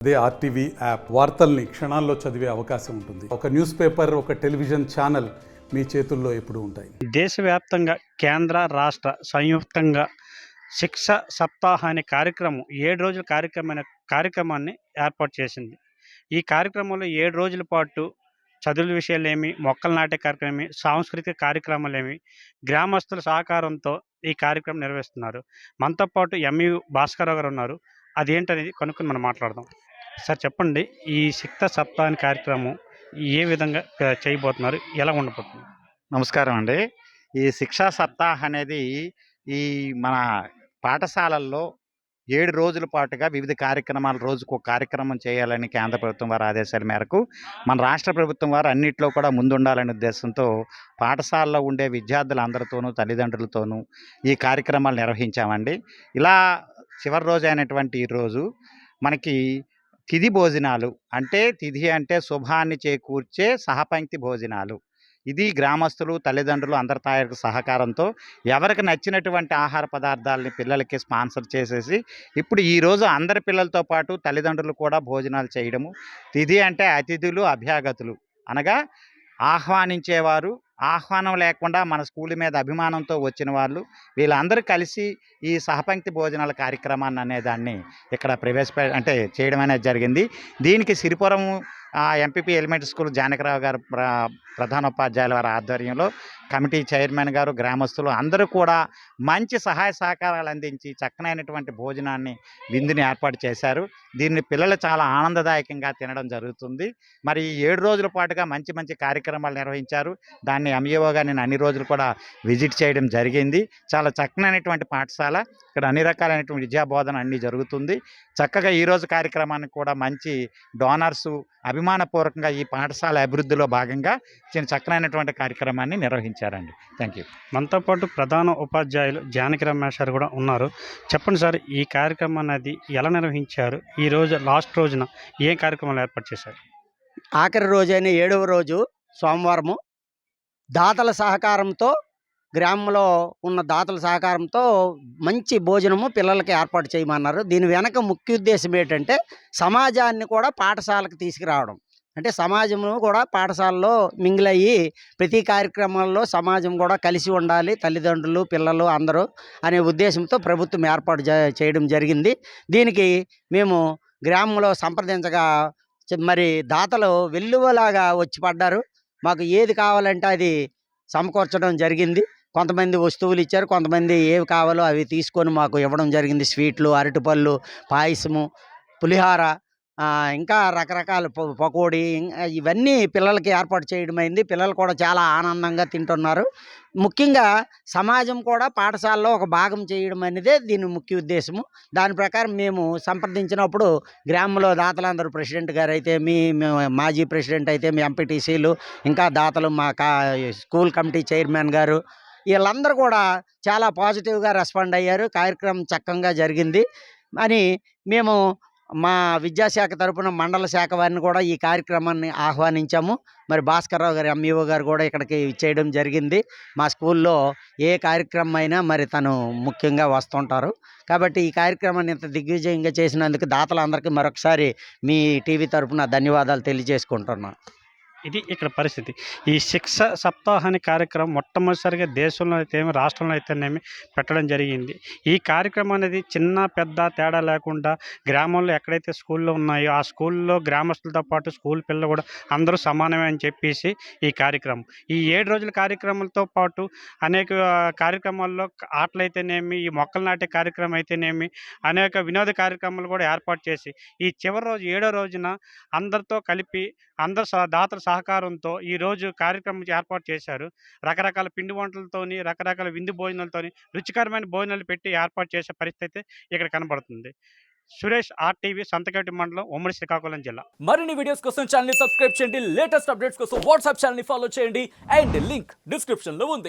అదే RTV app వార్తల్ని క్షణాల్లో చదివే అవకాశం ఉంటుంది. ఒక న్యూస్ పేపర్, ఒక టెలివిజన్ ఛానల్ మీ చేతుల్లో ఎప్పుడూ ఉంటాయి. దేశవ్యాప్తంగా కేంద్ర రాష్ట్ర సంయుక్తంగా శిక్ష సప్తాహ అనే కార్యక్రమం 7 రోజుల కార్యక్రమాన్ని ఏర్పాటు చేసింది. ఈ కార్యక్రమంలో 7 రోజుల పాటు చదువుల విషయాలేమి, మొక్కలు నాటే కార్యక్రమం, సాంస్కృతిక కార్యక్రమాలేమి, గ్రామస్తుల సహకారంతో ఈ కార్యక్రమం నిర్వహిస్తున్నారు. మనతో పాటు ఎంయు భాస్కరరావు గారు ఉన్నారు. అదేంటనేది కనుక్కొని మనం మాట్లాడదాం. సార్ చెప్పండి, ఈ శిక్ష సప్తాహ అనే కార్యక్రమం ఏ విధంగా చేయబోతున్నారు, ఎలా ఉండబోతుంది? నమస్కారం అండి. ఈ శిక్షా సప్తాహ్ అనేది ఈ మన పాఠశాలల్లో 7 రోజుల పాటుగా వివిధ కార్యక్రమాలు, రోజుకు ఒక కార్యక్రమం చేయాలని కేంద్ర ప్రభుత్వం వారి ఆదేశాల మేరకు మన రాష్ట్ర ప్రభుత్వం వారు అన్నింటిలో కూడా ముందుండాలనే ఉద్దేశంతో పాఠశాలలో ఉండే విద్యార్థులందరితోనూ, తల్లిదండ్రులతోనూ ఈ కార్యక్రమాలు నిర్వహించామండి. ఇలా చివరి రోజు అయినటువంటి ఈరోజు మనకి తిథి భోజనాలు, తిథి అంటే శుభాన్ని చేకూర్చే సహపంక్తి భోజనాలు. ఇది గ్రామస్తులు, తల్లిదండ్రులు అందరి తాయకు సహకారంతో ఎవరికి నచ్చినటువంటి ఆహార పదార్థాలని పిల్లలకి స్పాన్సర్ చేసేసి ఇప్పుడు ఈరోజు అందరి పిల్లలతో పాటు తల్లిదండ్రులు కూడా భోజనాలు చేయడము. తిథి అంటే అతిథులు, అభ్యాగతులు అనగా ఆహ్వానించేవారు, ఆహ్వానం లేకుండా మన స్కూల్ మీద అభిమానంతో వచ్చిన వాళ్ళు, వీళ్ళందరూ కలిసి ఈ సహపంక్తి భోజనాల కార్యక్రమాన్ని అనేదాన్ని ఇక్కడ చేయడం అనేది జరిగింది. దీనికి Siripuram MPP elementary school Janaki Rao గారు ప్రధానోపాధ్యాయుల వారి ఆధ్వర్యంలో కమిటీ చైర్మన్ గారు, గ్రామస్తులు అందరూ కూడా మంచి సహాయ సహకారాలు అందించి చక్కనైనటువంటి భోజనాన్ని, విందుని ఏర్పాటు చేశారు. దీన్ని పిల్లలు చాలా ఆనందదాయకంగా తినడం జరుగుతుంది. మరి 7 రోజుల పాటుగా మంచి మంచి కార్యక్రమాలు నిర్వహించారు. దాన్ని ఎంఈఓగా నేను అన్ని రోజులు కూడా విజిట్ చేయడం జరిగింది. చాలా చక్కనైనటువంటి పాఠశాల, ఇక్కడ అన్ని రకాలైనటువంటి విద్యాబోధన అన్నీ జరుగుతుంది. చక్కగా ఈరోజు కార్యక్రమానికి కూడా మంచి డోనర్సు అభిమానపూర్వకంగా ఈ పాఠశాల అభివృద్ధిలో భాగంగా చక్కనైనటువంటి కార్యక్రమాన్ని నిర్వహించారండి. Thank you. మనతో పాటు ప్రధాన ఉపాధ్యాయులు జానకిరామ్ మేషారు కూడా ఉన్నారు. చెప్పండి సార్, ఈ కార్యక్రమం అనేది ఎలా నిర్వహించారు? ఈ రోజు లాస్ట్ రోజున ఏ కార్యక్రమాలు ఏర్పాటు చేశారు? ఆఖరి రోజైన 7వ రోజు సోమవారము దాతల సహకారంతో, గ్రామంలో ఉన్న దాతల సహకారంతో మంచి భోజనము పిల్లలకి ఏర్పాటు చేయమన్నారు. దీని వెనక ముఖ్య ఉద్దేశం ఏంటంటే సమాజాన్ని కూడా పాఠశాలకు తీసుకురావడం. అంటే సమాజము కూడా పాఠశాలలో మింగిలయ్యి ప్రతి కార్యక్రమాల్లో సమాజం కూడా కలిసి ఉండాలి, తల్లిదండ్రులు, పిల్లలు అందరూ అనే ఉద్దేశంతో ప్రభుత్వం ఏర్పాటు చేయడం జరిగింది. దీనికి మేము గ్రామంలో సంప్రదించగా మరి దాతలు వెల్లువలాగా వచ్చి పడ్డారు. మాకు ఏది కావాలంటే అది సమకూర్చడం జరిగింది. కొంతమంది వస్తువులు ఇచ్చారు, కొంతమంది ఏవి కావాలో అవి తీసుకొని మాకు ఇవ్వడం జరిగింది. స్వీట్లు, అరటిపళ్ళు, పాయసము, పులిహార, ఇంకా రకరకాల పకోడీ, ఇవన్నీ పిల్లలకి ఏర్పాటు చేయడం అయింది. పిల్లలు కూడా చాలా ఆనందంగా తింటున్నారు. ముఖ్యంగా సమాజం కూడా పాఠశాలలో ఒక భాగం చేయడం అనేదే దీని ముఖ్య ఉద్దేశము. దాని ప్రకారం మేము సంప్రదించినప్పుడు గ్రామంలో దాతలందరూ, ప్రెసిడెంట్ గారు అయితే మాజీ ప్రెసిడెంట్ అయితే మీ ఎంపీటీసీలు, ఇంకా దాతలు, మా స్కూల్ కమిటీ చైర్మన్ గారు, వీళ్ళందరూ కూడా చాలా పాజిటివ్గా రెస్పాండ్ అయ్యారు. కార్యక్రమం చక్కగా జరిగింది అని మేము మా విద్యాశాఖ తరపున మండల శాఖ వారిని కూడా ఈ కార్యక్రమాన్ని ఆహ్వానించాము. మరి భాస్కర్రావు గారు, ఎంఈఓ గారు కూడా ఇక్కడికి ఇచ్చేయడం జరిగింది. మా స్కూల్లో ఏ కార్యక్రమం అయినా మరి తను ముఖ్యంగా వస్తుంటారు. కాబట్టి ఈ కార్యక్రమాన్ని ఇంత దిగ్విజయంగా చేసినందుకు దాతలందరికీ మరొకసారి మీ టీవీ తరపున ధన్యవాదాలు తెలియజేసుకుంటున్నాను. ఇది ఇక్కడ పరిస్థితి. ఈ శిక్ష సప్తాహ అనే కార్యక్రమం మొట్టమొదటిసారిగా దేశంలో అయితేనేమి, రాష్ట్రంలో అయితేనేమి పెట్టడం జరిగింది. ఈ కార్యక్రమం అనేది చిన్న పెద్ద తేడా లేకుండా గ్రామంలో ఎక్కడైతే స్కూళ్ళు ఉన్నాయో ఆ స్కూల్లో గ్రామస్తులతో పాటు స్కూల్ పిల్లలు కూడా అందరూ సమానమే అని చెప్పేసి ఈ కార్యక్రమం, ఈ 7 రోజుల కార్యక్రమాలతో పాటు అనేక కార్యక్రమాల్లో ఆటలు అయితేనేమి, ఈ మొక్కలు నాటే కార్యక్రమం అయితేనేమి, అనేక వినోద కార్యక్రమాలు కూడా ఏర్పాటు చేసి ఈ చివరి రోజు 7వ రోజున అందరితో కలిపి అందరు దాతల సహకారంతో ఈరోజు కార్యక్రమం ఏర్పాటు చేశారు. రకరకాల పిండి వంటలతోని, రకరకాల విందు భోజనాలతోని రుచికరమైన భోజనాలు పెట్టి ఏర్పాటు చేసే పరిస్థితి ఇక్కడ కనబడుతుంది. సురేష్, ఆర్టీవీ, సంతకటి మండలం, ఉమ్మడి శ్రీకాకుళం జిల్లా. మరిన్ని వీడియోస్ కోసం ఛానల్ ని సబ్స్క్రైబ్ చేయండి. లేటెస్ట్ అప్డేట్స్ కోసం వాట్సాప్ ఛానల్ ని ఫాలో చేయండి. అండ్ లింక్ డిస్క్రిప్షన్ లో ఉంది.